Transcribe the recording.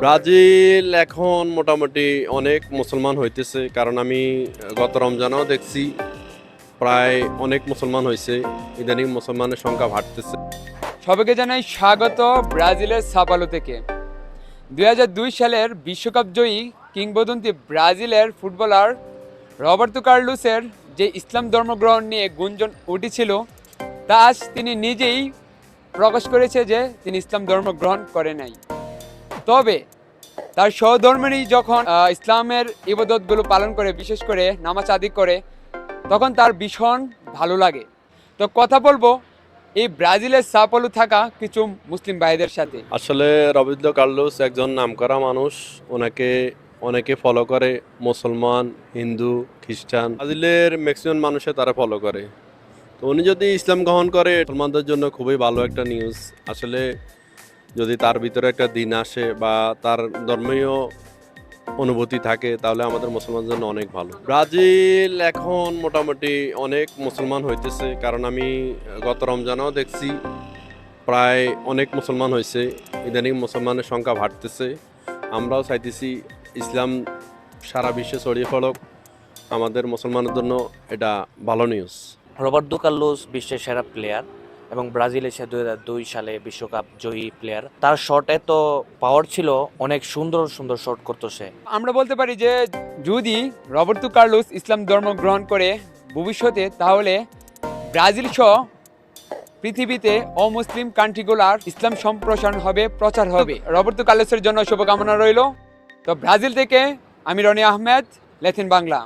Brazil এখন মোটামুটি অনেক মুসলমান হইতেছে, কারণ আমি গত রমজানেও দেখছি প্রায় অনেক মুসলমান হয়েছে। ইদানিং মুসলমানের সংখ্যা বাড়তেছে। সবাইকে জানাই স্বাগত ব্রাজিলের সাপালো থেকে। 2002 সালের বিশ্বকাপ জয়ী কিংবদন্তি ব্রাজিলের ফুটবলার রবার্তো কার্লোসের যে ইসলাম ধর্মগ্রহণ নিয়ে গুঞ্জন উঠেছিল, তা আজ তিনি নিজেই প্রকাশ করেছে যে তিনি ইসলাম ধর্ম গ্রহণ করে নাই। তবে তার সহধর্মিণী যখন ইসলামের ইবাদতগুলো পালন করে, বিশেষ করে নামাজ আদি করে, তখন তার ভীষণ ভালো লাগে। তো কথা বলবো এই ব্রাজিলের সাপালো থাকা কিছু মুসলিম ভাইদের সাথে। আসলে রবিদ্র কার্লোস একজন নামকরা মানুষ, ওনাকে অনেকে ফলো করে, মুসলমান, হিন্দু, খ্রিস্টান। ব্রাজিলের ম্যাক্সিমাম মানুষে তারা ফলো করে। তো উনি যদি ইসলাম গ্রহণ করে, মুসলমানদের জন্য খুবই ভালো একটা নিউজ। আসলে যদি তার ভিতরে একটা দিন আসে বা তার ধর্মীয় অনুভূতি থাকে, তাহলে আমাদের মুসলমানদের জন্য অনেক ভালো। ব্রাজিল এখন মোটামুটি অনেক মুসলমান হইতেছে, কারণ আমি গত রমজানেও দেখছি প্রায় অনেক মুসলমান হয়েছে। ইদানিং মুসলমানের সংখ্যা বাড়তেছে। আমরাও চাইতেছি ইসলাম সারা বিশ্বে ছড়িয়ে পড়ুক। আমাদের মুসলমানের জন্য এটা ভালো নিউজ। রবার্তো কার্লোস বিশ্বের সেরা প্লেয়ার এবং ব্রাজিল এসে 2002 সালে বিশ্বকাপ জয়ী প্লেয়ার। তার শট এত পাওয়ার ছিল, অনেক সুন্দর সুন্দর শট করতো সে। আমরা বলতে পারি যে যদি রবার্তো কার্লোস ইসলাম ধর্ম গ্রহণ করে ভবিষ্যতে, তাহলে ব্রাজিল সহ পৃথিবীতে অমুসলিম কান্ট্রিগুলার ইসলাম সম্প্রসারণ হবে, প্রচার হবে। রবার্তো কার্লোসের জন্য শুভকামনা রইল। তো ব্রাজিল থেকে আমি রনি আহমেদ, লেথিন বাংলা।